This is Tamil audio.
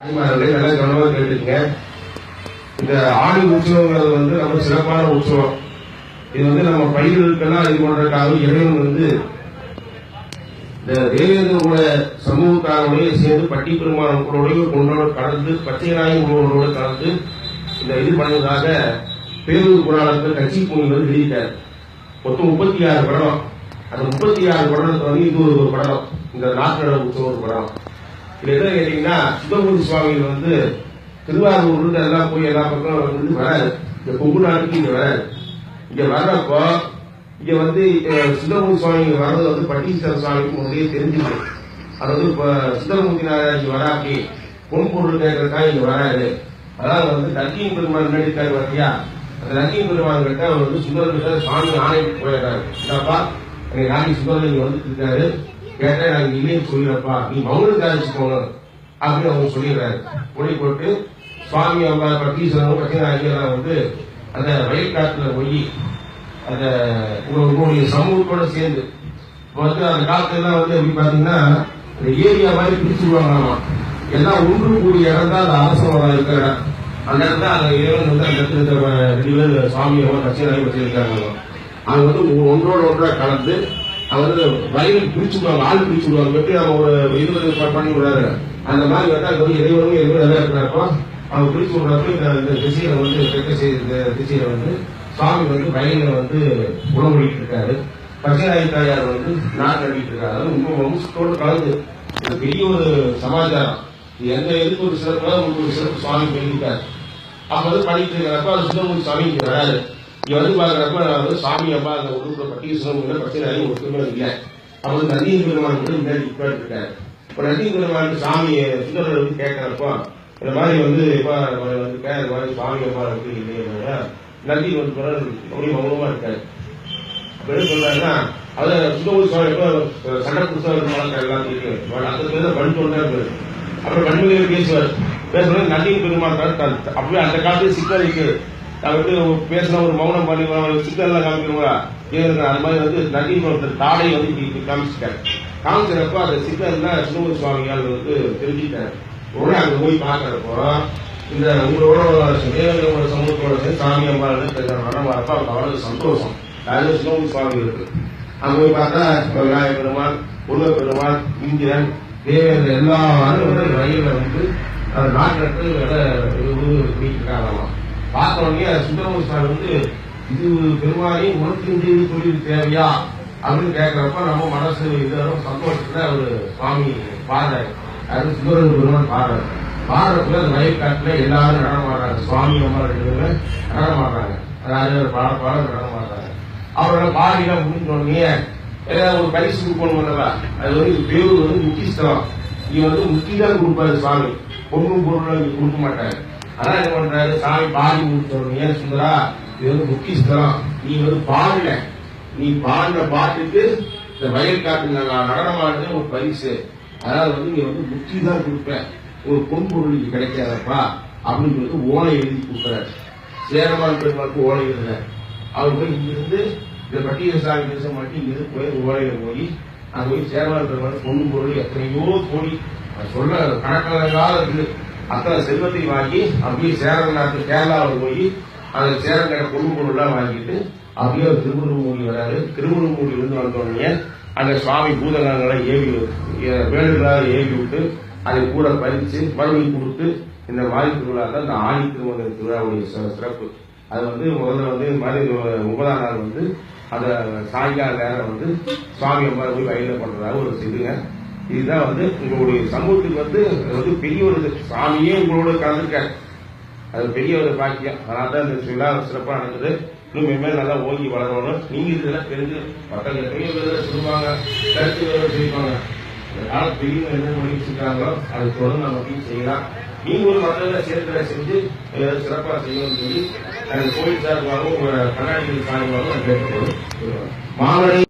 நல்லா கவனமா கேட்டுங்க. இந்த ஆடி உற்சவங்கிறது நம்ம சிறப்பான உற்சவம். இது நம்ம பயிர்களுக்கெல்லாம் இது பண்றதுக்காக இறைவன் இந்த தேவேந்திர சமூகத்தாரோடய சேர்ந்து பட்டி பெருமானோட கொண்டோட கலந்து பச்சை நாய் உங்களோட கலந்து இந்த இது பண்ணதாக பேரூர் புராணத்தில் கட்சி பூமி வெளியிட்டார். மொத்தம் 36 படம். அந்த 36 படத்தை இது ஒரு படம். இந்த நாட்டு உற்சவம் ஒரு படம். இது என்ன கேட்டீங்கன்னா, சுந்தரமூர்த்தி சுவாமிகள் திருவாரூர்ல எல்லாம் போய் எல்லா பக்கம் வராது. இந்த கொங்கு நாட்டுக்கு இங்க வராது. இங்க வர்றப்போ இங்க சுந்தரமூர்த்தி சுவாமிகள் வர்றது பட்டீஸ்வர சுவாமிக்கு முன்னாடியே தெரிஞ்சுது. அதாவது சுந்தரமூர்த்தி நாராயணன் இங்க வராப்பி பொன் பொருள் கேட்கறதுக்காக இங்க வராது. அதாவது நந்தியின் பெருமாள் நடிக்காரு வரையா, அந்த நந்தியின் பெருமாள் கிட்ட அவர் சுந்தரகிட்ட சுவாமி ஆணைக்கு போயிடுறாரு. என்னப்பா எனக்கு ராணி சுந்தரம் இங்க வந்துட்டு இருக்காரு, கேட்டா நாங்க இல்லைன்னு சொல்லிடப்பா, நீ மௌனம் தாரிச்சு போகணும் அப்படின்னு அவங்க சொல்லிடுறாரு. ஒளி போட்டு சுவாமி அவங்க பட்டீஸ்வரன் பச்சைநாயகெல்லாம் அந்த வயல்காட்டுல போய் அந்த உங்களுடைய சமூகத்தோட சேர்ந்து அந்த காலத்துல எல்லாம் எப்படி பாத்தீங்கன்னா இந்த ஏரியா மாதிரி பிரிச்சுடுவாங்களாமா. எல்லாம் ஒன்று கூடிய இடம் தான் அந்த அரசவரம் இருக்கிற இடம். அந்த இடத்துல அந்த இறைவன் அந்த இடத்துல 2 பேர் சுவாமியோ பச்சைநாயகம் வச்சிருக்காங்க. அவங்க ஒன்றோட ஒன்றா கலந்து வயலில் பிரிச்சுடுவாங்க, ஆள் பிரிச்சுடுவாங்க. எப்படி நம்ம ஒரு 20 பண்ணி விடுறாரு அந்த மாதிரி இறைவனும் எதுவும் இருக்கிறப்போ அவங்க பிரிச்சு விடுறப்ப இந்த திசையில தெற்கு திசையில சுவாமி வயலில் உணவளிட்டு இருக்காரு. பச்சைநாயக தாயார் நாட்டு அடிட்டு இருக்காரு. உங்க வம்சத்தோடு கலந்து இது பெரிய ஒரு சமாச்சாரம். எந்த எதுக்கு ஒரு சிறப்பு உங்களுக்கு ஒரு சிறப்பு சுவாமி எழுதிட்டாரு. அப்ப பண்ணிட்டு இருக்கிறப்ப அது சுந்தரமூர்த்தி சுவாமி இங்க வராது. இங்க பாக்குறப்ப சாமி அப்பா அந்த உடுப்புல பட்டீஸ்வரம் பச்சைநாயகம் ஒருத்தமே இல்லை. அப்ப நந்தியின் பெருமான் முன்னாடி இருக்காரு. இப்ப நந்தியின் பெருமானுக்கு சாமி சுந்தரர் கேட்கிறப்போ இந்த மாதிரி இப்ப இந்த மாதிரி சுவாமி அப்பா இல்லையா, நந்தி அப்படியே மௌனமா இருக்காரு. அப்ப என்ன சொல்றாருன்னா, அத சுந்தரமூர்த்தி சுவாமி சண்டை புத்தகம் எல்லாம் இருக்கு. அந்த பேர் பண் சொல்றாரு. அப்புறம் பண்புகளை பேசுவார். நந்தியின் பெருமான் அப்படியே அந்த காலத்துல சிக்கல் இருக்கு. பேசின ஒரு மௌனம் பண்ணி சிக்கல் எல்லாம் காமிக்கிறோங்களா, அந்த மாதிரி நந்தியின் தாடை காமிச்சிட்டாரு. காமிக்கிறப்ப அந்த சிக்கல் தான் சுந்தரமூர்த்தி சுவாமியால் தெரிஞ்சுட்டாரு. உடனே அங்க போய் பாக்குறப்போ இந்த உங்களோட தேவேந்திர சமூகத்தோட சேர்ந்து சாமி அம்பாள் வரப்ப அவங்க அவ்வளவு சந்தோஷம். அது சுந்தரமூர்த்தி சுவாமி இருக்கு. அங்க போய் பார்த்தா விநாயகர் பெருமாள், முருக பெருமாள், இந்திரன், தேவேந்திர எல்லாரும் ரயில அந்த நாட்டு இருக்காங்களாம். பார்த்த உடனே சுந்தரமூர்த்தி சுவாமி இது பெருமாளை உனக்கு இந்த தொழில் தேவையா அப்படின்னு கேட்கிறப்ப நம்ம மனசு இதெல்லாம் சந்தோஷத்துல அவரு சுவாமி பாடுறாரு. அது சுந்தரன் பெருமான் பாடுறாரு. பாடுறதுல அந்த வயற்காட்டுல எல்லாரும் நடனமாடுறாங்க. சுவாமி அம்மா 2 பேருமே நடனமாடுறாங்க. அதாவது பாட நடனமாடுறாங்க. அவரோட பாடிலாம் முடிஞ்ச உடனே ஏதாவது ஒரு பரிசு கொடுக்கணும். அது பேரு முக்கியஸ்தலம். நீ முக்கிய தான் கொடுப்பாரு சுவாமி, பொண்ணும் பொருள் கொடுக்க மாட்டாரு. அதான் என்ன பண்றாரு, சாமி பாடி முடிச்ச சுந்தரா இது முக்கியஸ்தலம், நீ பாடல, நீ பாடின பாட்டுக்கு இந்த வயல்காட்டு நடனமாடுறது ஒரு பரிசு. அதாவது நீ முக்கிய தான் கொடுப்ப, ஒரு பொன் பொருளுக்கு கிடைக்காதப்பா அப்படின்னு ஓலை எழுதி கொடுக்குறாரு. சேரமான் பெருமாளுக்கு ஓலை எழுதுறாரு. அவர் போய் இங்கிருந்து இந்த பட்டியல் சாமி பேச மாட்டி இங்கிருந்து போய் ஓலையில போய் அங்க போய் சேரமான் பெருமாள் பொன் பொருள் எத்தனையோ கோடி சொல்ல கணக்கிலங்காத இருக்கு. அத்தனை செல்வத்தை வாங்கி அப்படியே சேரன் நாட்டு கேரளாவில் போய் அந்த சேரங்கட பொன் பொருள்லாம் வாங்கிட்டு அப்படியே திருமுருகமூடி வராரு. திருமுருகமூடி வந்த உடனே அந்த சுவாமி பூதகங்களை வேடுகளாக ஏவி விட்டு அதை கூட பறிச்சு மறுபடியும் கொடுத்து இந்த மாதிரி திருவிழா தான் இந்த ஆடி திருமண திருவிழாவுடைய சிறப்பு. அது முதல்ல மாதிரி 9ஆம் நாள் அந்த சாயங்கால நேரம் சுவாமி அம்மா போய் வயல பண்றதாக ஒரு இதுங்க. இதுதான் உங்களுடைய சமூகத்துக்கு பெரிய ஒரு சாமியே உங்களோட கலந்துருக்காரு. அது பெரிய ஒரு பாக்கியம். அதனால தான் இந்த விழா சிறப்பாக நடக்குது. இன்னும் மேல் நல்லா ஓங்கி வளரணும். நீங்க இதெல்லாம் தெரிஞ்சு மக்கள் பெரிய சொல்லுவாங்க, கருத்து செய்வாங்க. பெரிய என்ன பண்ணி வச்சிருக்காங்களோ அது தொடர்ந்து நம்ம செய்யலாம். நீங்க ஒரு மக்கள் சேர்த்துல செஞ்சு சிறப்பாக செய்யணும்னு சொல்லி கோயில் சார்பாகவும் கண்ணாடி சார்பாகவும் கேட்டுக்கொள்ளும். மாவட்ட